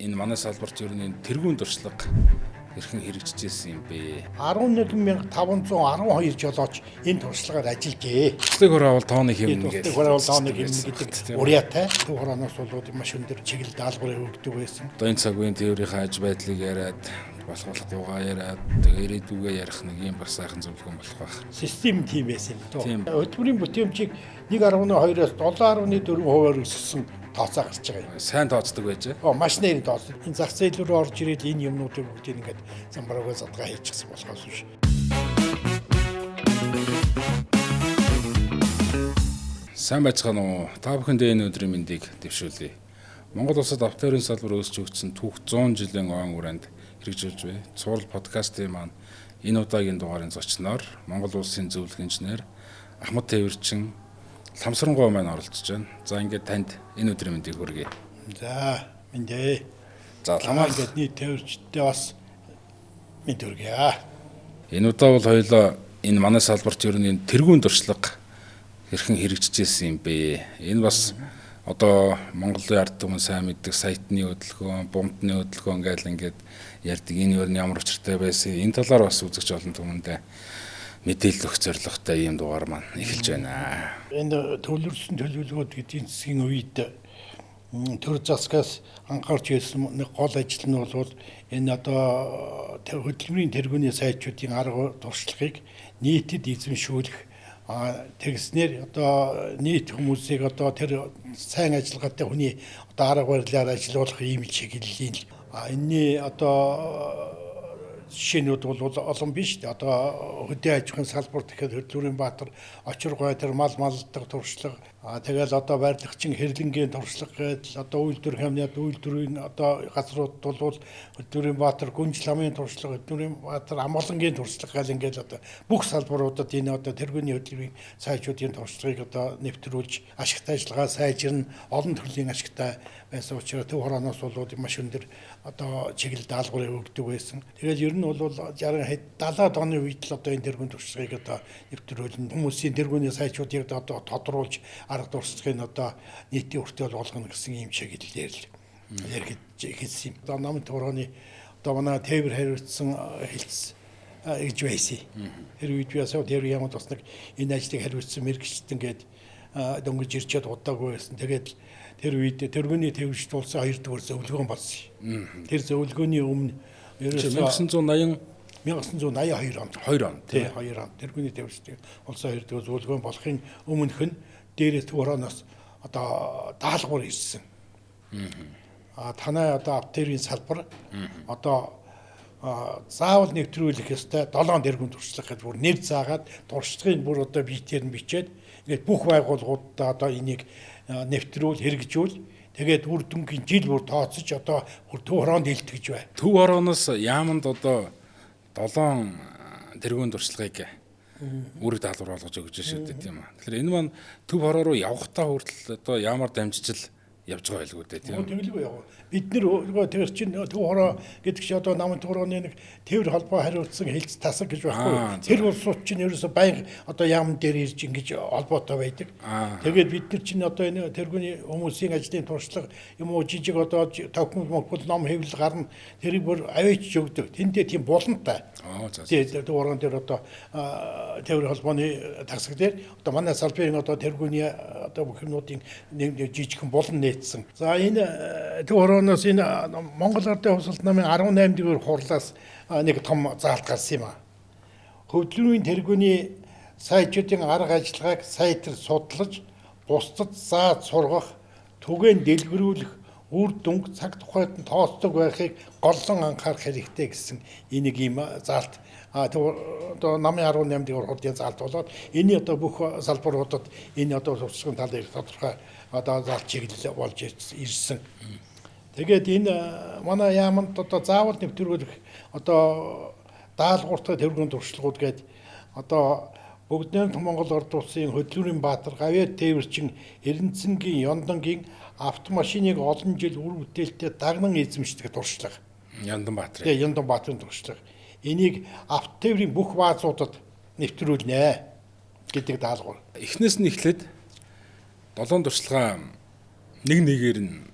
энэ манай салбарт ер нь тэргуун туршлага хэрхэн хэрэгжижсэн юм бэ? 11512 жолооч энэ туршлагаар ажиллажээ. Төслийн хураавал тооны хэмнэ гэдэг. Тооны хэмнэ гэдэг уриатай. Төв хороноос болоод маш өндөр чиглэл даалгаврыг өгдөг байсан. Одоо энэ цаг үеийн тээврийн аж байдлыг яриад болохгүй яриад тэгээ ирээдүгээ ярих нэг юм бас сайхан зөвлөгөө болох байх. Систем тийм байсан юм дөө. Хөтөлбөрийн бүтээмжийг 1.2-оос 7.4%-аар өсгсөн тооцоо гарч байгаа юм. Сайн тооцдог байж. Маш нэр тооцдог. Энэ зах зээл рүү орж ирээд энэ юмнуудыг бүгдийг ингээд замбараагаа задгаа хийчихсэн болохоос биш. Сайн байцгаана уу? Та бүхэндээ энэ өдрийн мэндийг дэвшүүлье. Монгол улсад автоэрийн салбар өсч өгсөн түүх 100 жилийн ойн хүрээнд хэрэгжүүлж буй Цуврал подкастын маань энэ удаагийн дугаарын зочноор Монгол улсын зөвлөх инженер Ахмад Тээвэрчин Ламсрангуй маань оролцож байна. За ингээд танд энэ өдрийн мэндийг хүргэе. За мэндээ. За ламаа ингээд нийт тээвэрчтэй бас мэд хүргэе. Энэ удаа бол хоёулаа энэ манай салбарт ер нь тэргуун туршлага хэрхэн хэрэгжижсэн юм бэ? Энэ бас одоо Монголын ард түмэн сайн мэддэг сайтны хөдөлгөөн, бомтны хөдөлгөөн ингээл ингээд ярьдаг энэ юу ямар учиртай байсан. Энэ талаар бас үзэгч олон түмэндээ мэдээлэл өгөх зорилготой ийм дугаар маань эхэлж байна. Энэ төвлөрсөн төлөвлөгөөд гэдгийн засгийн үед төр засгаас анхаарч ирсэн нэг гол ажил нь бол энэ одоо хөдөлмөрийн тэргүүний сайжруудын арга туршлагыг нийтэд эзэмшүүлэх тэгснээр одоо нийт хүмүүсийг одоо тэр сайн ажиллагаатай хүний одоо арга барилаар ажиллуулах ийм чиглэлийн энэний одоо жишээнүүд бол олон биш. Одоо хөдөө аж ахуйн салбар тэгэхээр Хөдөлмөрийн Баатар, Очир Гойтер, мал малдах туршлага, тэгэл одоо барилгачин хэрлэнгийн туршлага гэдэл одоо үйлдвэр хямнаад үйлдвэрийн одоо газрууд бол Хөдөлмөрийн Баатар, Гүнж ламын туршлага, Хөдөлмөрийн Баатар, Амгалангийн туршлага гэл ингээд одоо бүх салбаруудад энэ одоо тэргүүний хөдөлмөрийн сайжруудын туршлагыг одоо нэвтрүүлж ашигтай ажиллагаа сайжирна, олон төрлийн ашигтай байсан учраас төв хорооноос бол маш өндөр одоо чиглэл даалгаврыг өгдөг байсан. Тэгэл ер нь бол 60-70 оны үед л одоо энэ тэргүүн туршлагыг одоо нэвтрүүлэн хүмүүсийн тэргүүний сайжруудыг одоо тодруулж арга туршлагыг одоо нийтийн хүртэл болгоно гэсэн юм чиглэлээр л яригдж хэлсэн юм. Одоо намын төрөний одоо манай тээвэр хариуцсан хэлц гэж байсан. Тэр үед би асуу тэр ямар бас нэг энэ ажлыг хариуцсан мэрэгчтэн гээд дөнгөж ирчээд удаагүй байсан. Тэгээд тэр үед тэргүүний тээвэрч тулсан 2 дугаар зөвлөгөөн болсон. Тэр зөвлөгөөний өмнө 1982 онд. 2 он. Тий, 2 он. Тэргүүний тээвэрчтэй улсын 2 дугаар зөвлөгөөн болохын өмнөх нь дээрээс төв хорооноос одоо даалгавар ирсэн. Танай одоо автоэрийн салбар одоо заавал нэвтрүүлэх ёстой 7 тэргүүн туршлага гэж бүр нэр заагаад туршлагын бүр одоо биетээр нь бичээд ингээд бүх байгууллагуудаа одоо энийг нэвтрүүл хэрэгжүүл тэгээд үр дүнгийн жил бүр тооцож одоо бүр төв хороонд илтгэж бай. Төв хорооноос яаманд одоо 7 тэргүүн туршлагыг үүрэг даалгавар болгож өгч шүү дээ тийм үү. Тэгэхээр энэ маань төв хороо руу явахтаа хүртэл одоо ямар дамжижил явж байгаа байлгүй дээ тийм. Тэгэлгүй яа. Бид нэр тэр чинь төв хороо гэдэг чи одоо намын төрөний нэг тээвэр холбоо хариуцсан хэлц тасаг гэж байхгүй. Тэр улсууд чинь ерөөсө баян одоо яам дээр ирж ингэж холбоотой байдаг. Тэгээд бид нар чинь одоо энэ тэргүүний хүмүүсийн ажлын туршлага юм уу жижиг одоо тохиом мокбол ном хэвлэл гарна тэрийг бүр аваач өгдөг. Тэндээ тийм булантай. Тэгээд төв хорон дээр одоо тээвэр холбооны тасаг дээр одоо манай салбарын одоо тэргүүний одоо бүх юмнуудын нэг жижигхэн булан нээсэн. За энэ төв хорооноос энэ Монгол Ардын хувьсгалт намын 18 дугаар хурлаас нэг том заалт гарсан юм а. Хөдөлмөрийн тэргүүний сайжруудын арга ажиллагааг сайтар судлаж, бусдад зааж сургах, түгээн дэлгэрүүлэх, үр дүнг цаг тухайд нь тооцдог байхыг голлон анхаарах хэрэгтэй гэсэн энийг ийм заалт одоо намын 18 дугаар хурлын заалт болоод энэ одоо бүх салбаруудад энэ одоо туршлагын талаар тодорхой одоо заалт чиглэл болж ирсэн. Тэгээд энэ манай яамд одоо заавал нэвтрүүлэх одоо даалгавартай тэргүүн туршлагууд гээд одоо бүгднийх Монгол Орд улсын Хөдөлмөрийн Баатар, Гавьяа Тээвэрчин, Эрдэнэцэнгийн, Ёндонгийн автомашиныг олон жил үр бүтээлтэй дагнан эзэмшдэг туршлага. Ёндон Баатар. Тэгээ Ёндон Баатарын туршлага. Энийг автотээврийн бүх баазуудад нэвтрүүлнэ гэдэг даалгавар. Эхнээс нь эхлээд 7 туршлага нэг нэгээр нь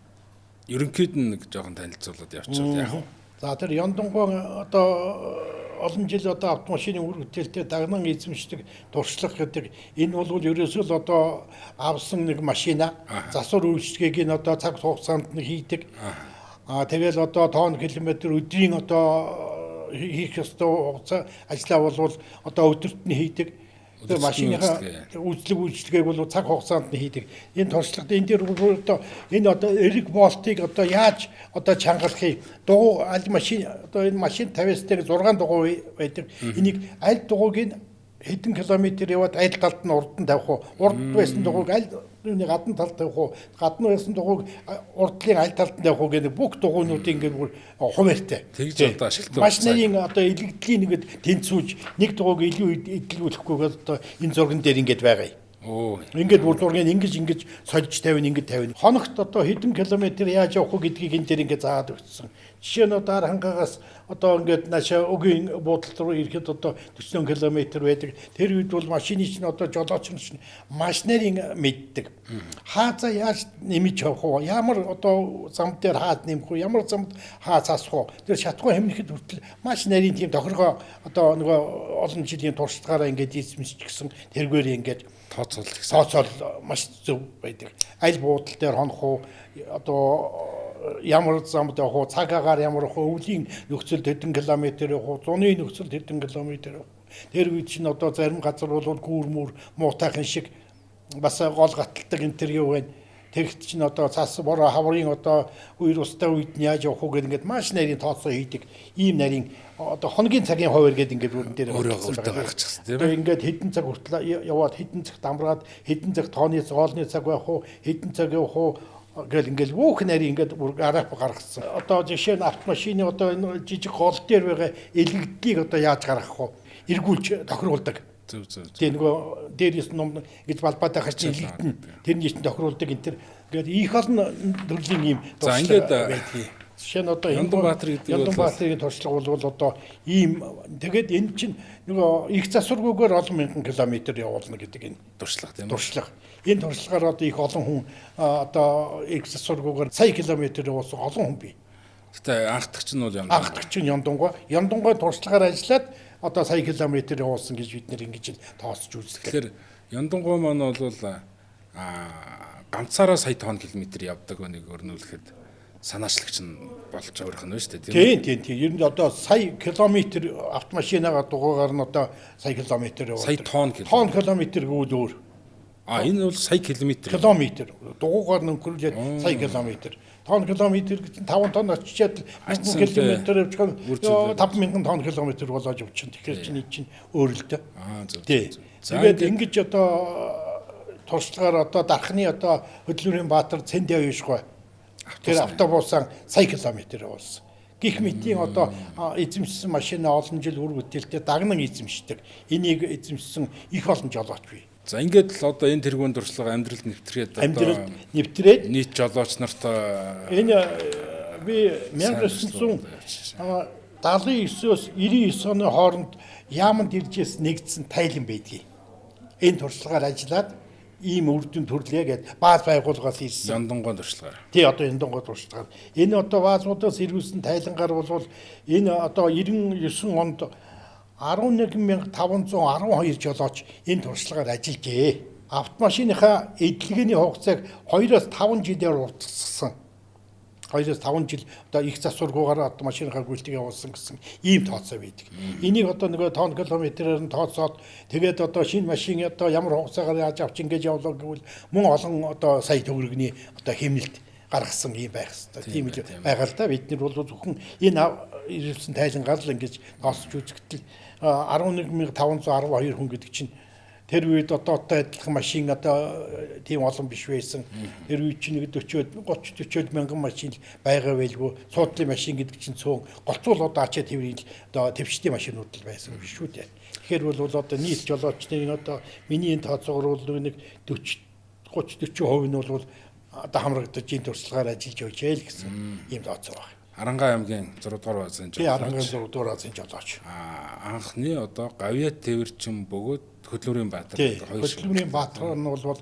ерөнхийд нь нэг жоохон танилцуулаад явчихвал яах вэ? За тэр Яндонгой одоо олон жил одоо автомашины үр бүтээлтэй дагнан эзэмшдэг туршлага гэдэг энэ бол ерөөсөө л одоо авсан нэг машина засвар үйлчлэгийг нь одоо цаг хугацаанд нь хийдэг. Тэгэл одоо тонн километр өдрийн одоо хийх ёстой хугацаа ажлаа бол одоо өдөрт нь хийдэг. Тэр машиныхаа үйлчлэгийг бол цаг хугацаанд нь хийдэг. Энэ туршлагад энэ дээр одоо энэ одоо эрэг болтыг одоо яаж одоо чангалахыг дугуй аль машин одоо энэ машин 50-аас 6 дугуй байдаг. Энийг аль дугуйг нь хэдэн километр яваад аль талд нь урд нь тавих уу? Урд байсан дугуйг аль гадна талд тавих уу? Гадна байсан дугуйг урдлын аль талд нь тавих уу гэдэг бүх дугуйнуудын ингээд бүр хуваартай. Тэгж одоо ашигладаг. Машинын одоо илэгдлийн нэгэд тэнцвүүж нэг дугуйг илүү идэлгүүлэхгүйгээр одоо энэ зурган дээр ингээд байгаа юм. Ингээд бүр зургийг ингэж сольж тавина ингэж тавина. Хоногт одоо хэдэн километр яаж явах вэ гэдгийг энэ дээр ингээд заагаад өгсөн. Жишээ нь одоо хангаагаас одоо ингээд наашаа өгийн буудал руу ирэхэд одоо 40 км байдаг. Тэр үед бол машины чинь одоо жолооч нь маш нарийн мэддэг. Хаазаа яаж нэмж явах вэ? Ямар одоо зам дээр хаад нэмэх вэ? Ямар замд хаа цасах вэ? Тэр шатгүй хэмнэхэд хүртэл маш нарийн тийм тохиргоо одоо нөгөө олон жилийн туршлагаараа ингээд эзэмшчихсэн тэргээр ингээд тооцоол маш зөв байдаг. Аль буудал дээр хонох уу одоо ямар замд явах уу, цаг агаар ямар явах уу, өвлийн нөхцөлд хэдэн километр явах уу, зуны нөхцөлд хэдэн километр явах уу. Тэр үед чинь одоо зарим газар бол гүүр муутайхан шиг бас гол гаталдаг энэ төр юу вэ? Тэгт чинь одоо цас бороо хаврын одоо үер устай үед нь яаж явах уу гэдэг ингээд маш нарийн тооцоо хийдэг. Ийм нарийн одоо хоногийн цагийн хуваар гэдэг ингээд бүрэн дээр өөрөөр гаргачихсан тийм ээ. Ингээд хэдэн цаг хүртэл яваад хэдэн цагт амраад хэдэн цаг тооны гоолны цаг байх уу, хэдэн цаг явах уу гэл ингээд бүх нарийн ингээд бүр гаргасан. Одоо жишээ нь автомашины одоо энэ жижиг гол дээр байгаа элэгдлийг одоо яаж гаргах вэ? Эргүүлж тохируулдаг. Тэгээ нөгөө дээрээс ном гэж балбаатай хачин элэгдэн тэрний чинь тохируулдаг энэ төр ингээд их олон төрлийн юм. За ингээд байдгийг. Жишээ нь одоо Яндонбаатарын туршлага бол одоо ийм тэгээд энэ чинь нөгөө их засваргүйгээр олон мянган километр явуулна гэдэг энэ туршлага тийм үү? Туршлага. Энэ туршлагаар одоо их олон хүн одоо их засваргүйгээр сая километр явуулсан олон хүн бий. Гэтэ анхдагч нь бол Яндонгой. Яндонгой туршлагаар ажиллаад одоо сая километр явуулсан гэж бид нэр ингэж тооцож үзлээ. Тэгэхээр Яндонгой маань бол ганцаараа сая тонн километр явдаг нэг өрнүүлэхэд санаачлагч нь болж өөрөх нь шүү дээ тийм. Ер нь одоо сая километр автомашинагаа дугуугаар нь одоо сая километр явуулдаг. Сая тонн километр гэвэл өөр. Энэ бол сая километр. Дугуугаар нь өнгөрүүлээд сая километр. Тонн километр гэж 5 тонн очичаад 1000 км явчихсан 5000 тонн километр болоод явчихсан. Тэгэхээр чинь өөр л дээ. Тэгээд ингэж одоо туршлагаар одоо дархны одоо хөдөлмөрийн баатар Цэндэ юушгүй. Тэр автобусаар сая километр явуулсан. Гэх мэтийн одоо эзэмшсэн машина олон жил үр бүтээлтэй дагнан эзэмшдэг. Энийг эзэмшсэн их олон жолооч бий. За ингээд л одоо энэ тэргуун туршлага амьдралд нэвтрээд нийт жолооч нарт энэ би 1979-өөс 99 оны хооронд яамд иржээс нэгдсэн тайлан байдгийг. Энэ туршлагаар ажиллаад ийм үрдүн төрлөө гэдэг бааз байгууллагаас ирсэн. Яндонгой туршлагаар. Тий одоо Яндонгой туршлагаар. Энэ одоо баазуудаас ирүүлсэн тайлангаар бол энэ одоо 99 онд 11512 жолооч энэ туршлагаар ажиллажээ. Автомашиныхаа эдлэгээний хугацааг 2-5 жилээр уртасгасан. 2-5 жил одоо их засваргүйгээр автомашиныхаа гүйлтийг явуулсан гэсэн ийм тооцоо байдаг. Энийг одоо нөгөө тонн километрээр нь тооцоод тэгээд одоо шинэ машин одоо ямар хугацаагаар яаж авч ингэж явлаа гэвэл мөн олон одоо сая төгрөгийн одоо хэмнэлт гаргасан юм байх хэрэгтэй. Тийм л байгаа л да. Бид нар бол зөвхөн энэ ирсэн тайлангаар л ингэж тооцож үзэхдээ 11512 хүн гэдэг чинь тэр үед одоотой адилхан машин одоо тийм олон биш байсан. Тэр үед чинь 30-40 мянган машин байгаа байлгүй. Суудлын машин гэдэг чинь цөөн голцуул одоо ачаа тэрийн одоо твшдийн машинууд л байсан биш үү дээ. Тэгэхээр бол одоо нийт жолоочны одоо миний энэ тооцоогоор бол нэг 30-40% нь бол одоо хамрагдаж энэ туршлагаар ажиллаж байжээ л гэсэн ийм тооцоо байна. Харангай аймгийн 6 дугаар баазын жолооч. Харангай 6 дугаар баазын жолооч. Анхны одоо Гавьяат Тэвэрчин бөгөөд Хөдөлмөрийн Баатар. Хөдөлмөрийн Баатар нь бол 5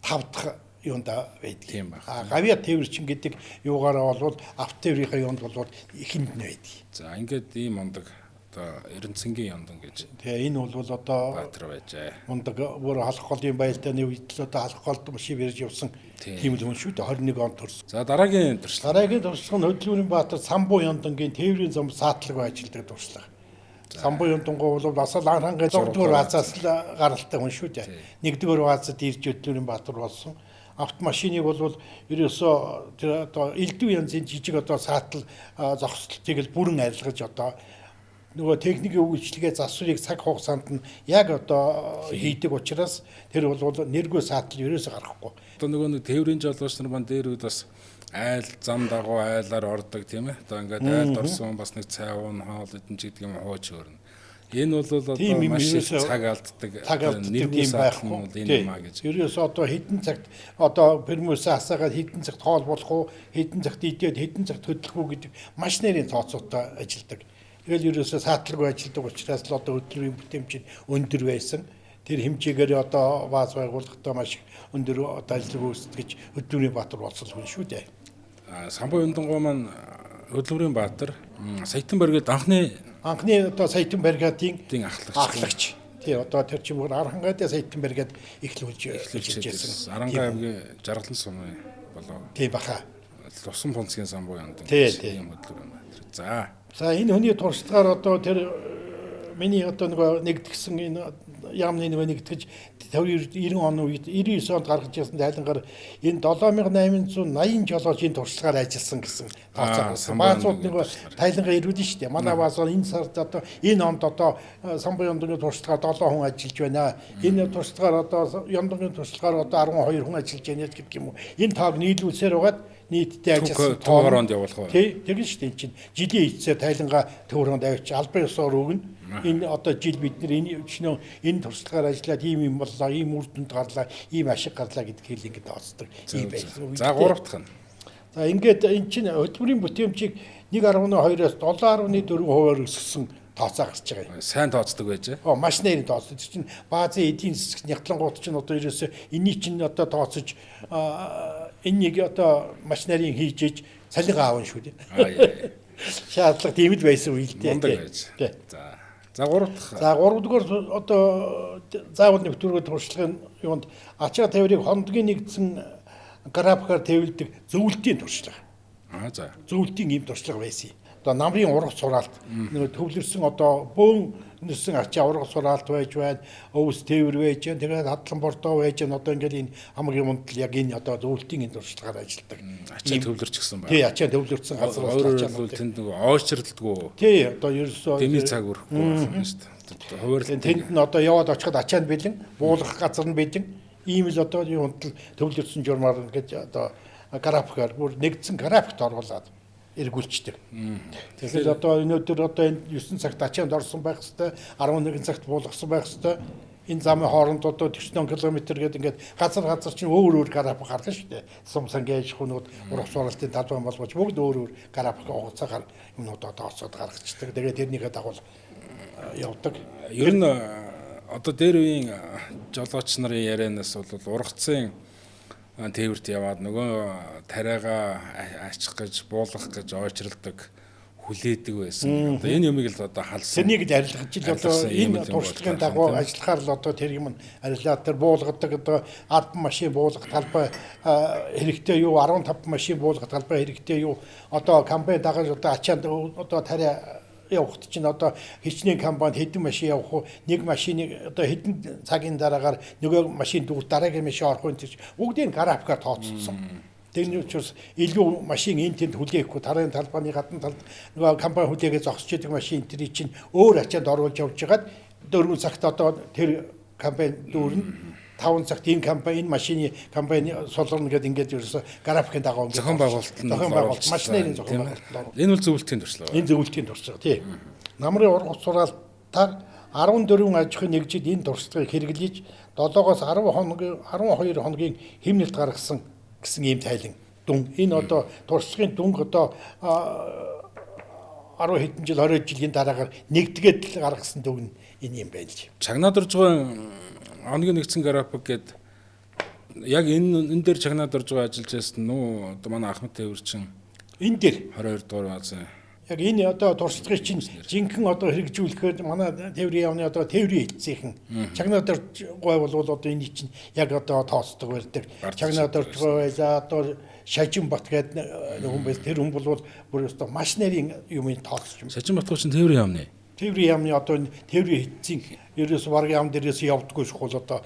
дахь юунда байдаг. Тийм байх. Гавья тээвэрчин гэдэг юугаараа бол автотээврийнхаа юунд бол ихэнд нь байдаг. За ингээд ийм мундаг одоо Эрдэнцэнгийн Яндан гэж Тэгээ энэ бол одоо Баатар байжээ. мундаг бүр халах голын байлдааны үед л одоо халах голд машин барьж явсан тийм л хүн шүү дээ 21 онд төрсөн. За дараагийн туршлага. Дараагийн туршлага нь Хөдөлмөрийн Баатар Самбуу Яндангийн тээврийн зам саатлаг ажилладаг туршлага. Самбуу Яндангуу бол бас Ланхангийн 6 дугаар баазаас л гаралтай хүн шүү дээ. 1-р баазад ирж Хөдөлмөрийн Баатар болсон. Автомашиныг бол ерөөсөө тэр одоо элдв янзын жижиг одоо саатал зогсолтыг л бүрэн арилгаж одоо нөгөө техникийн үйлчлэгээ засварыг цаг хугацаанд нь яг одоо хийдэг учраас тэр бол нэргүй саатал ерөөсөө гарахгүй. Одоо нөгөө нэг тээврийн жолооч нар маань дээр үед бас айл зам дагуу айлаар ордог тийм ээ. Одоо ингээд айлд орсон бас нэг цай уун хоол идэн ч гэдэг юм хууч өөрнө. Энэ бол одоо маш их цаг алддаг нэргүй саатал нь бол энэ юм а гэж. Ерөөсөө одоо хэдэн цагт одоо пермөөсөө асаагаад хэдэн цагт хоол болох уу, хэдэн цагт идээд хэдэн цагт хөдлөх үү гэдэг маш нэрийн тооцоотой ажилладаг. Тэгэл ерөөсөө саатлаг ажилладаг учраас л одоо хөдөлмөрийн бүтээмж өндөр байсан. Тэр хэмжээгээр одоо бааз байгууллагатай маш өндөр одоо ажил үүсгэж Хөдөлмөрийн Баатар болсон хүн шүү дээ. Самбуу Яндангуу маань Хөдөлмөрийн Баатар Саятан баригад анхны одоо Саятан баригадын ахлагч. Тий одоо тэр чимээр Аранхайд Саятан баригад эхлүүлж байсан. Аранхай аймгийн Жаргалан сумын болоо. Тий баха. Лусан Фунцгийн Самбуу Яндан ийм Хөдөлмөрийн Баатар. За энэ хүний туршлагаар одоо тэр миний одоо нөгөө нэгдгсэн энэ яамны нөгөө нэгтгэж 90 оны үед 99 онд гаргаж ирсэн тайлангаар энэ 7880 жолооч энэ туршлагаар ажилласан гэсэн тооцоо. Баазууд нөгөө тайлангаа ирүүлнэ шүү дээ. Манай бааз энэ сард одоо энэ онд одоо Самбуу Яндангийн туршлагаар 7 хүн ажиллаж байна. Энэ туршлагаар одоо Яндангийн туршлагаар одоо 12 хүн ажиллаж байна гэдэг юм уу. Энэ тоог нийлүүлсээр байгаад нийтдээ ажилласан тоогоонд явуулах уу? Тий, тэгэн шүү дээ энэ чинь жилийн эцсээр тайлангаа төвөрөнд авч албан ёсоор өгнө. Энэ одоо жил бид нар энэ туршлагаар ажиллаад ийм боллоо, ийм үр дүнд гарлаа, ийм ашиг гарлаа гэдгийг хэл ингэж тооцдог. Ийм байсан. За гурав дахь нь. За ингээд энэ чинь хөдөлмөрийн бүтээмжийг 1.2-оос 7.4% өсгсөн тооцоо гарч байгаа юм. Сайн тооцдог байж. Маш нэрийн тооцоо. Тэр чинь баазын эдийн засагт нягтлангууд чинь одоо ерөөсөө энийг чинь одоо тооцож энийг одоо маш нарийн хийж иж цалин аавна шүү дээ. Шаардлага тийм л байсан үйл дээ. Мундаг байж. За 3 дахь. За 3 дугаар одоо заавал нэвтрүүлэг туршлагын юунд ачаа тээврийг хондгийн нэгдсэн графикаар тээвэрлдэг зөвлөлтийн туршлага. За. Зөвлөлтийн ийм туршлага байсан. Одоо намрын ургац сураалт нэг төвлөрсөн одоо бөөн нэрсэн ачаа ургац сураалт байж байна. Өвс тээвэр байж байна. Тэгээд хадлан бордоо байж байна. Одоо ингээд энэ хамгийн мунд л яг энэ одоо зөвлөлтийн энэ туршлагаар ажилладаг. Ачаа төвлөрчихсөн байна. Тий, ачаа төвлөрсөн газар бол тэнд нэг ойчралдгүй. Тий, одоо ерөөсөө дэмий цаг өрөхгүй байна шүү дээ. Хуваарлалт тэнд нь одоо яваад очиход ачаанд бэлэн, буулгах газар нь бэлэн. Ийм л одоо юунд л төвлөрсөн журмаар ингээд одоо графикаар бүр нэгдсэн графикт оруулаад эргүүлчихдэг. Тэгэхээр одоо өнөөдөр одоо энэ 9 цагт ачаанд орсон байх хэвээр 11 цагт буулгасан байх хэвээр энэ замын хооронд одоо 40 км гэдэг ингээд газар чинь өөр график гаргана шүү дээ. Сумсан гэж хүнүүд урах суралтын талбай болгож бүгд өөр график хугацаагаар юмнууд одоо оцоод гаргацдаг. Тэгээд тэрнийхээ дагуу явдаг. Ер нь одоо дээр үеийн жолооч нарын ярианаас бол ургацын тээвэрт яваад нөгөө тариагаа ачих гэж буулгах гэж ойчралдаг хүлээдэг байсан. Одоо энэ юмыг л одоо халсан. Тэрнийг л арилгаж ил одоо энэ туршлагын дагуу ажиллахаар л одоо тэр юм арилаад тэр буулгадаг одоо 10 машин буулгах талбай хэрэгтэй юу 15 машин буулгах талбай хэрэгтэй юу одоо компани дагаж одоо ачаанд одоо тариа явахт чинь одоо хичнээн компанид хэдэн машин явах уу нэг машиныг одоо хэдэн цагийн дараагаар нөгөө машин дүүр дараагийн машин орох юм гэж бүгдийг графикаар тооцсон. Тэрний учраас илүү машин энэ тэнд хүлээхгүй тарайн талбайны гадна талд нөгөө компани хүлээгээ зогсож байгаа машин тэрий чинь өөр ачаанд оруулж явж байгаад 4 цагт одоо тэр компани дүүрнэ 5 цагт энэ компани энэ машины компани солорно гэдэг ингээд ерөөсө графикын дагуу зохион байгуулалт маш нэрийн зохион байгуулалт. Энэ бол зөвлөлтийн туршлага. Энэ зөвлөлтийн туршлага тий. Намрын ургац сураалтаар 14 аж ахуйн нэгжид энэ туршлагыг хэрэглэж 7-оос 12 хоногийн хэмнэлт гаргасан гэсэн ийм тайлан дүн. Энэ одоо туршлагын дүнг одоо 10 хэдэн жил 20 жилийн дараагаар нэгдгээд гаргасан дүн энэ юм байна л. Чагнаад орж байгаа хоногийн нэгдсэн график гээд яг энэ дээр чагнаад орж байгаа ажиллаж байсан нүү одоо манай Ахмад Тээвэрчин Энэ дээр 22 дугаар баазын яг энэ одоо туршлагыг чинь жинхэнэ одоо хэрэгжүүлэхэд манай тээврийн яамны одоо тээврийн эцсийнхэн чагнаад орж байгаа бол одоо энэ чинь яг одоо тооцдог байдаг. Чагнаад орж байгаа байлаа одоо Шажин Бат гэдэг хүн байс тэр хүн бол бүр одоо маш нарийн юмыг тооцож юм. Шажин Батгууч нь тээврийн яамны. Тээврийн яамны одоо энэ тээврийн эцсийн ерөөс баг яам дээрээс явдггүй шхул одоо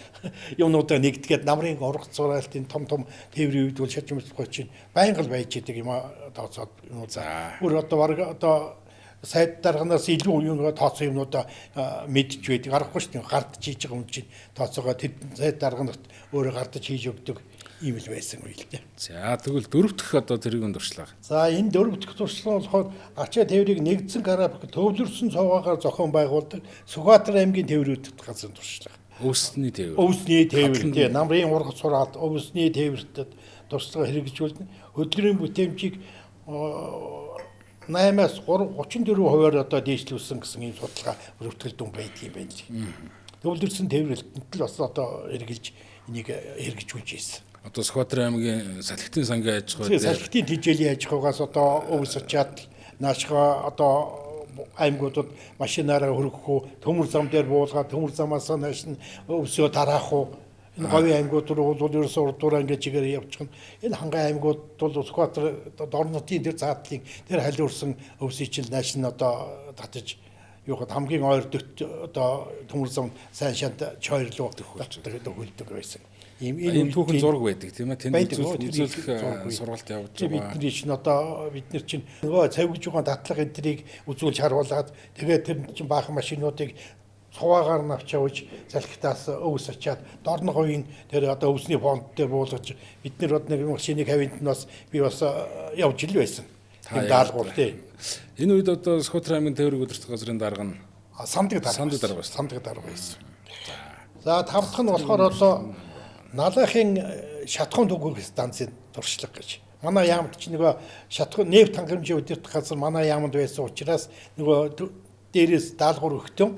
юмнуудаа нэгдгээд намрын ургац зураалтын том тээврийн үед бол Шажин Батгууч чинь байнга л байж идэг юм тооцоод юм. За бүр одоо баг одоо сайд дарганаас илүү юм тооцоо юмнуудаа мэдж байдаг. Аргагүй шүү дээ. Гардж хийж байгаа юм чинь тооцоогоо тэр сайд дарганарт өөрөө гардж хийж өгдөг ийм л байсан үйл дээ. За тэгвэл дөрөв дэх одоо тэрийг дуршлаа. За энэ дөрөв дэх туршлага болохоор Ачаа тээврийг нэгдсэн карабик төвлөрсөн цуваагаар зохион байгуулдаг Сүхбаатар аймгийн тээврүүд газрын туршлага. Өвсний тээвэр. Өвсний тээвэр тий намрын ургац сураалт өвсний тээвэртэд туршлага хэрэгжүүлнэ. Хөдөлгөөний бүтээмжийг 8-аас 34% одоо дээшлүүлсэн гэсэн ийм судалгаа бүртгэгдэн байдгийн байна. Төвлөрсөн тээвэрлэлтэнд л бас одоо эргэлж энийг хэрэгжүүлж ийсэн. Одоо Сүхбаатар аймгийн салхитын сангийн аж ахуй дээр салхитын тэжээлийн аж ахуйгаас одоо өвс очиад наашгаа одоо аймагуудад машинаараа хөргөх, төмөр зам дээр буулгаад төмөр замаас нааш нь өвсөө тараах уу. Энэ говийн аймагуд руу бол ерөөсөө урдуура ингээд чигээр явчихна. Энэ хангай аймагуд бол Сүхбаатар дорнотын тэр цаатлын тэр халиурсан өвсөй чинь нааш нь одоо татаж юугаад хамгийн ойр дөт одоо төмөр зам сайн шант чойрлоо төгөлдөг байсан. Энэ түүхэн зураг байдаг тийм ээ. Тэнд үзүүлэх сургалт явуулж байгаа. Бидний чинь одоо бид нар чинь нөгөө цавьж байгаа татлага энтрийг үзүүлж харуулад тэгээд тэр чинь баахан машинуудыг цуваагаар нь авч явж салхитаас өвс очиад дорн говийн тэр одоо өвсний фонд дээр буулгаж бид нар од нэг машиныг хавьд нь бас би бас явж ил байсан. Энэ даалгавар тий. Энэ үед одоо Сүхбаатар аймгийн тээврийг удирдах газрын дарга нь сандаг дарга байсан. За тав дахь нь болохоор одоо Налахын шатхуун түгээх станцын туршлага гэж. Манай яамд ч нөгөө шатхуун нефт хангамжийн удирдах газар манай яамд байсан учраас нөгөө дээрээс даалгавар өгтөн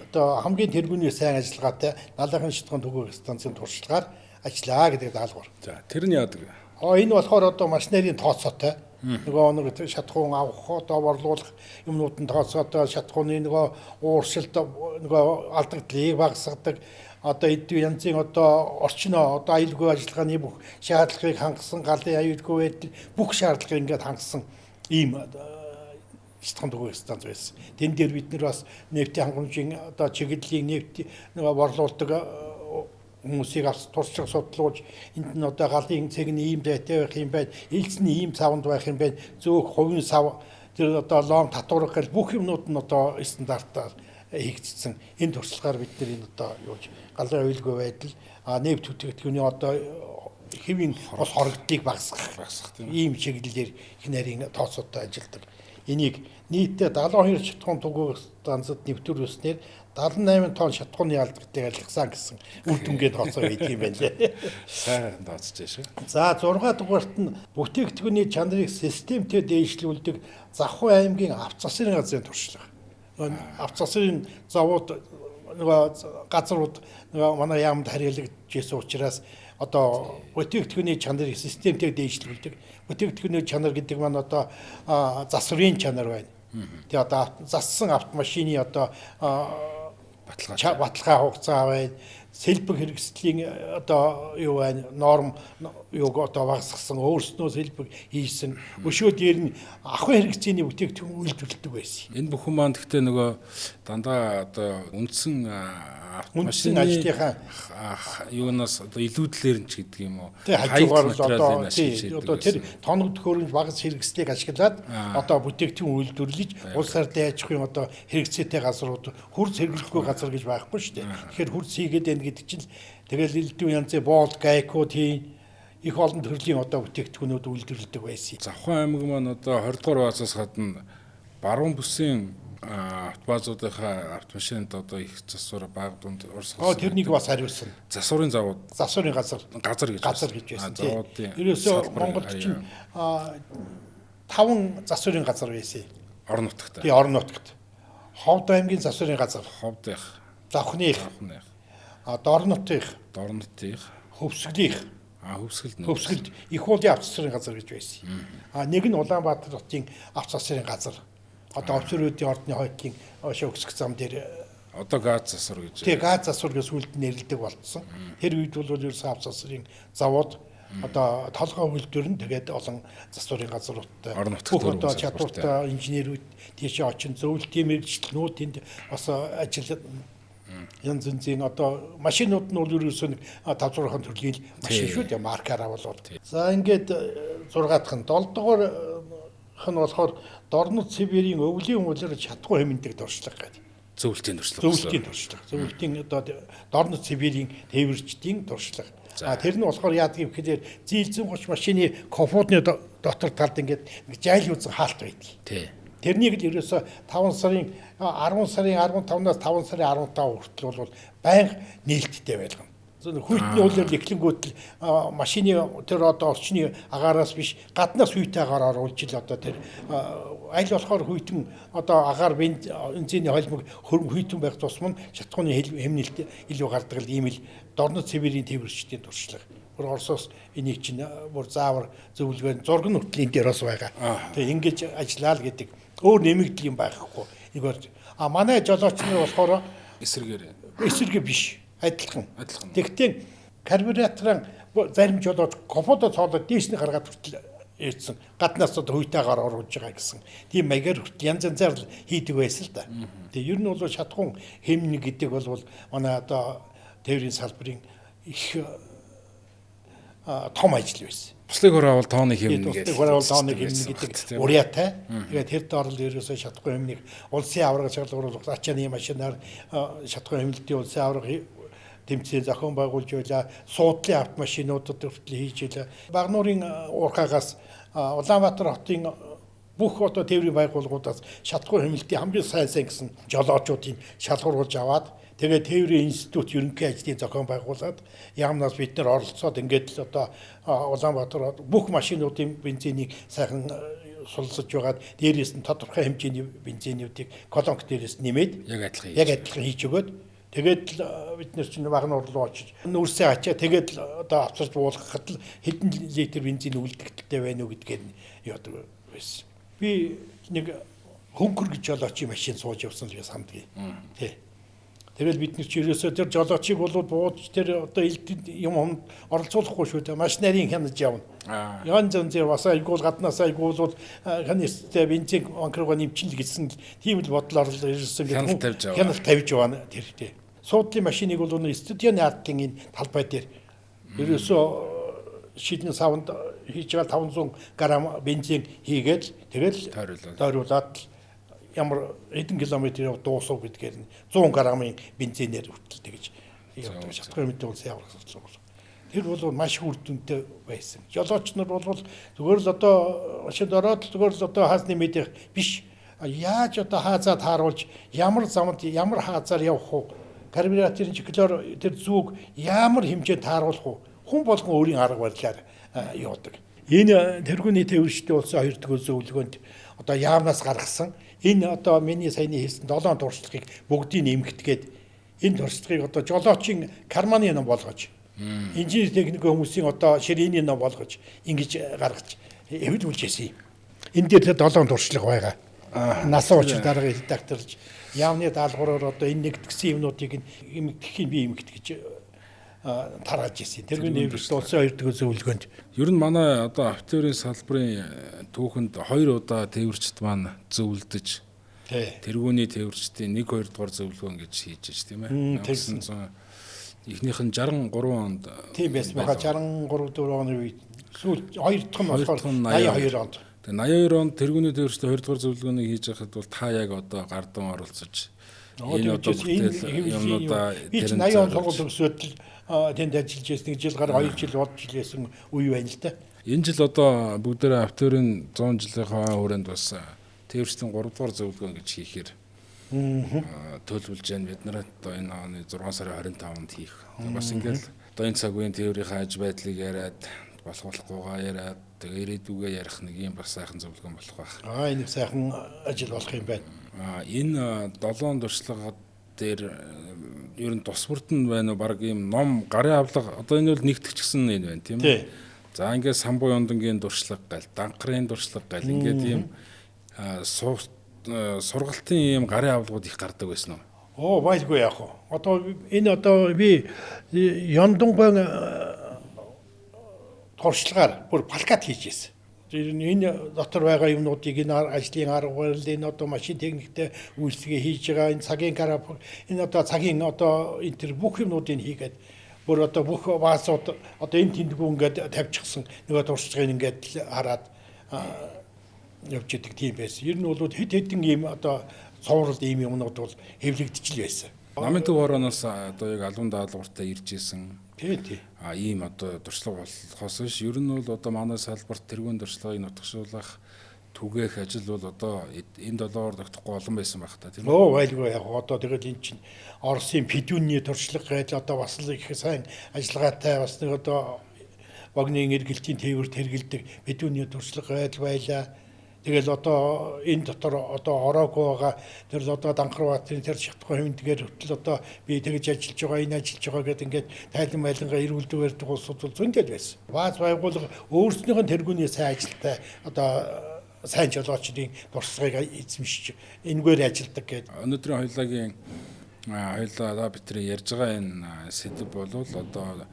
одоо хамгийн тэргүүний сайн ажиллагаатай Налахын шатхуун түгээх станцын туршлагаар ажиллаа гэдэг даалгавар. За тэр нь яадаг. Энэ болохоор одоо маш нарийн тооцоотой. Нөгөө нэг шатхуун авах одоо борлуулах юмнууд нь тооцоотой шатхууны нөгөө ууршилт нөгөө алдагдлыг багасгадаг одоо эдгээр янзын одоо орчноо одоо аюулгүй ажиллагааны бүх шаардлагыг хангасан галын аюулгүй байдал бүх шаардлагыг ингээд хангасан ийм шатхуун түгээх станц байсан. Тэн дээр бид нар бас нефтийн хангамжийн одоо чиглэлийн нефт нөгөө борлуулдаг хүмүүсийг авч туршлага судлууж энд нь одоо галын цэгний ийм дайтай байх юм байна. Элцний ийм савнд байх юм байна. Зөөх хувийн сав тэр одоо лом татварх гэл бүх юмнууд нь одоо стандартаар хийгдсэн. Энэ туршлагаар бид нар энэ одоо юуж галын аюулгүй байдал нефт хөтөлбөрийн одоо хэвийн бас хоригдлыг багасгах ийм чиглэлээр их нарийн тооцоотой ажилладаг. Энийг нийтдээ 72 шатхуун түгээх станцад нэвтрүүлснээр 78 тонн шатхууны алдартай алхсан гэсэн үр дүнгээ тооцоо хийдэг юм байна лээ. Сайн тооцож шүү. За 6 дугаарт нь бүтээгдэхүүний чанарыг системтэй дээшлүүлдэг Завхан аймгийн авто засрын газрын туршлага. Авто засрын завууд нөгөө газрууд нөгөө манай яамд харьяалагдчихсэн учраас одоо бүтээгдэхүүний чанарыг системтэй дээшлүүлдэг. Бүтээгдэхүүний чанар гэдэг маань одоо засварын чанар байна. Тэгээ одоо зассан автомашины одоо баталгаа хугацаа байна. Сэлбэг хэрэгслийн одоо юу байна? Норм юуг одоо багасгасан өөрснөө сэлбэг хийсэн. Өшөө дээр нь ахын хэрэгцээний бүтээгдэхүүн үйлдвэрлэдэг байсан. Энэ бүхэн маань гэхдээ нөгөө дандаа одоо үндсэн ажлынхаа юунаас одоо илүүдлэр нь ч гэдэг юм уу. Хажуугаар л одоо тэр тоног төхөөрөмж багц хэрэгслийг ашиглаад одоо бүтээгдэхүүн үйлдвэрлэж улс ардын аж ахуйн одоо хэрэгцээтэй газрууд хурц хэрэглэхгүй газар гэж байхгүй шүү дээ. Тэгэхээр хурц хийгээд байна гэдэг чинь тэгэл элдв янзын боол гайкууд их олон төрлийн одоо бүтээгдэхүүнүүд үйлдвэрлэдэг байсан. Завхан аймаг маань одоо 20 дугаар баазаас гадна баруун бүсийн автобазуудынхаа автомашинд одоо их засвар баг дунд урсгасан. Тэрнийг бас хариулсан. Засварын завууд. Засварын газар гэж байсан. Ерөөсөө Монголд чинь 5 засварын газар байсан. Орон нутагт. Тий, орон нутагт. Ховд аймгийн засварын газар. Ховдынх. Завхных. Дорнотынх. хөвсгөлийнх Хөвсгөлд их уулын авто засварын газар гэж байсан. Нэг нь Улаанбаатар хотын авто засварын газар. Одоо Овцөрөөдийн ордны хойдлын Өсгөх зам дээр одоо газ засвар гэж. Тэгээ газ засвар гэж сүлд нэрлэдэг болцсон. Тэр үед бол ерөөсөө авто засварын завод одоо толгой үйлдвэр нь тэгээд олон засварын газруудтай бүх одоо чадвартай инженерүүд тийш очин зөвлөлтийн мэргэжлэнүүд тэнд бас ажил янз янзын одоо машинууд нь бол ерөөсөө 5-6 төрлийн машин шүү дээ маркаараа болоод. За ингээд 6 дахь нь 7 дугаар хэн болохоор Дорнод Сибирийн өвлийн уулаар чадахгүй хэмндэг дуршлаг гэдэг. Зөвлөлтийн туршлага. Зөвлөлтийн одоо Дорнод Сибирийн тээвэрчдийн туршлага. Тэр нь болохоор яадаг юм гэхээр зээлзэн 30 машины комфортны дотор талд ингээд жайл үзэн хаалт байдаг. Тий. Тэрнийг л ерөөсө 10 сарын 15-наас 5 сарын 15 хүртэл бол байнга нээлттэй байлгана. Хүйтний уулаар эхлэнгүүт л машины тэр одоо орчны агаараас биш гаднаас хүйтээ агаар оруулж ил одоо тэр аль болохоор хүйтэн одоо агаар бензиний холимог хүйтэн байх тусам нь шатхууны хэмнэлт илүү гардаг л ийм л Дорнод Сибирийн тээвэрчдийн туршлага. Бүр Оросоос энийг чинь бүр заавар зөвлөгөө зураг нь хөтлийн дээр бас байгаа. Тэгээ ингэж ажиллаа л гэдэг. Өөр нэмэгдэл юм байхгүй. Нэгөр манай жолооч нар болохоор эсэргээр биш. Адилхан. Тэгтээ карбюраторын зарим жолооч комфорто цоолоод дээшний гаргаад хүртэл ирсэн. Гаднаас одоо хүйтээгээр оруулж байгаа гэсэн. Тийм маягаар хүртэл янз янзаар хийдэг байсан л да. Тэгээ ер нь бол шатхуун хэмнэ гэдэг бол манай одоо тээврийн салбарын их том ажил байсан. Туслыг хороол тооны хэмнэ гэдэг. Туслыг хороол тооны хэмнэ гэдэг уриатай. Тэгээд тэр доор л ерөөсөө шатхуун хэмнэг улсын аварга чиглэлээр ачааны машинаар шатхуун хэмнэлтийн улсын аварга тэмцээн зохион байгуулж байлаа. Суудлын автомашинуудад хүртэл хийж байлаа. Багнуурын уурхаагаас Улаанбаатар хотын бүх одоо тээврийн байгууллагуудаас шатхуун хэмнэлтийн хамгийн сайн гэсэн жолоочуудын шалгууруулж аваад тэгээд тээврийн институт ерөнхий ажлын зохион байгуулад яамнаас бид нар оролцоод ингээд л одоо Улаанбаатар бүх машинуудын бензинийг сайхан сулсаж байгаад дээрээс нь тодорхой хэмжээний бензинүүдийг колонк дээрээс нэмээд яг адилхан хийж өгөөд тэгээд бид нар чинь Багнуур руу очиж нүрсээ ачаа тэгээд одоо авцарч буулгахад л хэдэн литр бензин үлдэгдэлтэй байна уу гэдгээр нь яадаг байсан. Би нэг хөнгөр гэж жолоочийн машин сууж явсан л би сандгийг. Тий. Тэгэл бид нар чи ерөөсөө тэр жолоочийг бол бууж тэр одоо юм оролцуулахгүй шүү дээ. Маш нарийн хянаж явна. Ян зэн бас айгуул гаднаас айгуул ханистай бензин банкруу нэмчин л гэсэн тийм л бодлоор л ерөөсөө хяналт тавьж явна тэр тий. Суудлын машиныг бол студионы ардлын энэ талбай дээр ерөөсөө шидэн савнд хийж байгаа 500 г бензин хийгээд тэгэл тойруулаад ямар хэдэн километр дуусав гэдгээр нь 100 г-ын бензинээр хүртэл тэгж явдаг шатхуун хэмнэлтийн улсын аварга сурталчилгаа. Тэр бол маш үр дүнтэй байсан. Жолооч нар бол зүгээр л одоо машинд ороод зүгээр л одоо хаасны мэдэх биш. Яаж одоо хаазаад хааруулж ямар замд ямар хаазаар явах уу? Карбюраторын чиглэлээр тэр зүг ямар хэмжээнд тааруулах уу? Хүн болгон өөрийн арга барилаар явдаг. Энэ тэргүүний тээвэрчдийн улсын 2 дахь зөвлөгөөнд одоо яамнаас гаргасан энэ одоо миний саяны хэлсэн 7 туршлагыг бүгдийг нэмэгдгээд энэ туршлагыг одоо жолоочийн карманы ном болгож инженер техник хүмүүсийн одоо ширээний ном болгож ингэж гаргаж эвлүүлж ирсэн юм. Энэ дээр 7 туршлага байгаа. Нас уучир дараагийн редакторлж яамны даалгавраар одоо энэ нэгдгсэн юмнуудыг эмэгдэхийг би эмэгдэж тарааж ирсэн. Тэргүүний улсын 2 дахь зөвлөгөөнд ер нь манай одоо автоэрийн салбарын түүхэнд 2 удаа тээвэрчд маань зөвлөдөж тэргүүний тээвэрчдийн 1-2 дугаар зөвлөгөө гэж хийж ш тийм ээ. 1900 эхнийх нь 63 онд тийм байсан баха 63 оны үед сүүл 2 дахь нь болохоор 82 онд. Тэгээ 82 онд тэргүүний тээвэрчдийн 2 дугаар зөвлөгөөнийг хийж байхад бол та яг одоо гардан оролцож энэ одоо юмнуудаа тэр 80 он сургууль төгсөөд тэнд ажиллаж байсан жил гараа 2 жил болж илсэн үе байна л да. Энэ жил одоо бүгдээрээ автоэрийн 100 жилийнхаа хүрээнд бас тээвэрчдийн 3 дугаар зөвлөгөө гэж хийхээр төлөвлөж байна. Бид нарт одоо энэ оны 6 сарын 25-нд хийх. Бас ингээл одоо энэ цаг үеийн тээврийн аж байдлыг яриад болохгүйгаа яриад тэгээ ирээдүгээ ярих нэг юм бас сайхан зөвлөгөө болох байх. Энэ сайхан ажил болох юм байна. Энэ 7 туршлага дээр ер нь тус бүрдэн байна уу баг ийм ном гарын авлага одоо энэ бол нэгтгэж гисэн энэ байна тийм Тий. үү. За ингээд самбуу юндангийн дуршлаг гал, данхрын дуршлаг гал ингээд ийм сургалтын ийм гарын авлагууд их гардаг байсан уу? Байлгүй яах вэ? Одоо энэ одоо би Яндангойн туршлагаар бүр плакат хийж ирсэн. Энэ дотор байгаа юмнуудыг энэ ажлын арга барил энэ одоо машин техниктэй үйлчлэгээ хийж байгаа энэ цагийн график энэ одоо цагийн одоо энэ төр бүх юмнуудыг хийгээд бүр одоо бүх баасууд одоо энэ тэндгүү ингээд тавьчихсан нөгөө туршлагыг ингээд хараад явж идэг тийм байсан. Ер нь бол хэд хэдэн ийм одоо цоврал ийм юмнууд бол хэвлэгдчихл байсан. Намын төв хорооноос одоо яг алуун даалгавартай ирж исэн. Тий. Ийм одоо туршлага болохоос биш. Ер нь бол одоо манай салбарт тэргуун туршлагыг нутагшуулах түгээх ажил бол одоо энэ 7 хоног тогтохгүй олон байсан байх та тийм үү? Байлгүй яг одоо тэгэл эн чинь Оросын Педүний туршлага гэж одоо бас л их сайн ажиллагаатай бас нэг одоо вагнын эргэлтийн тээвэрт хэрэгэлдэг Педүний туршлага байлаа. Тэгэл одоо энэ дотор одоо ороогүй байгаа тэр одоо Данхарбаатарын тэр Шатгой хэмнэгээр хөтөл одоо би тэгж ажиллаж байгаа энэ ажиллаж байгаа гэдэг ингээд тайлан байлангаа эрүүлдэг барьдаг улсууд бол зөндөл байсан. Бааз байгууллага өөрснийхөө тэргүүний сайн ажилтай одоо сайн жолоочдын туршлагыг эзэмшиж энэгээр ажилдаг гэдэг. Өнөөдрийн хоёулаа бидний ярьж байгаа энэ сэдв бол одоо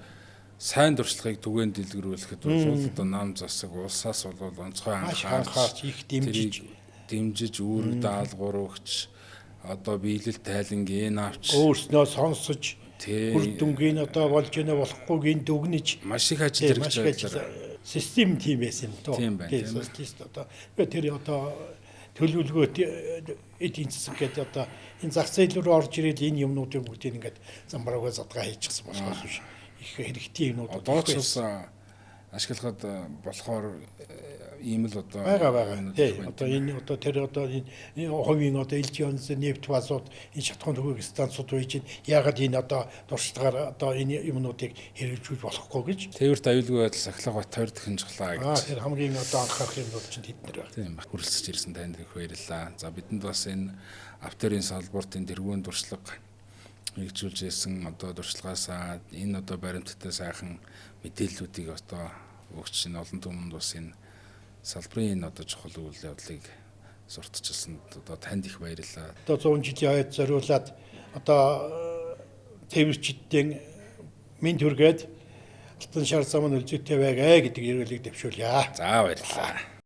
сайн туршлагыг түгээн дэлгэрүүлэхэд бол одоо нам засаг улсаас бол онцгой анхаарч их дэмжиж үүрэг даалгавар өгч одоо биелэл тайлангийн авч өөрснөө сонсож үр дүнгийн одоо болж ийнэ болохгүйг дүгнэж маш их ажил хийж байгаа систем тийм байсан юм доо. Тийм байна. Одоо тэр одоо төлөвлөгөөт эдийн засаг гэдэг одоо энэ зах зээл рүү орж ирээд энэ юмнуудыг бүгдийг ингээд замбараагаа задгаа хийчихсэн болохоос биш. Их хэрэгтэй юмнууд одоо ч бас ашиглахад болохоор ийм л одоо байгаа. Тий. Одоо энэ одоо тэр одоо энэ хувийн одоо элжионс нефт базууд энэ шатхуун төгөөг станцууд байж яагаад энэ одоо туршлагаар одоо энэ юмнуудыг хэрэгжүүлж болохгүй гэж тээвэрт аюулгүй байдал сахилга бат 20 дахин жаглаа гэж. Тэр хамгийн одоо анхаарах юмнууд чинь тэднэр байна. Тийм баг. Хүрэлцэж ирсэн танд их баярлалаа. За бидэнд бас энэ авторын салбарт энэ тэргүүн туршлага хэрэгжүүлж ирсэн одоо туршлагаасаа энэ одоо баримттай сайхан мэдээллүүдийг одоо өгч энэ олон түмэнд бас энэ салбарын энэ одоо чухал үйл явдлыг сурталчилсан одоо танд их баярлалаа. Одоо 100 жилийн хойд зориулаад одоо тээвэрчдийн мэд хүргээд алтан шар зам нь үлзүүтэй байгаа гэдэг эргэлийг дэвшүүлье. За баярлалаа.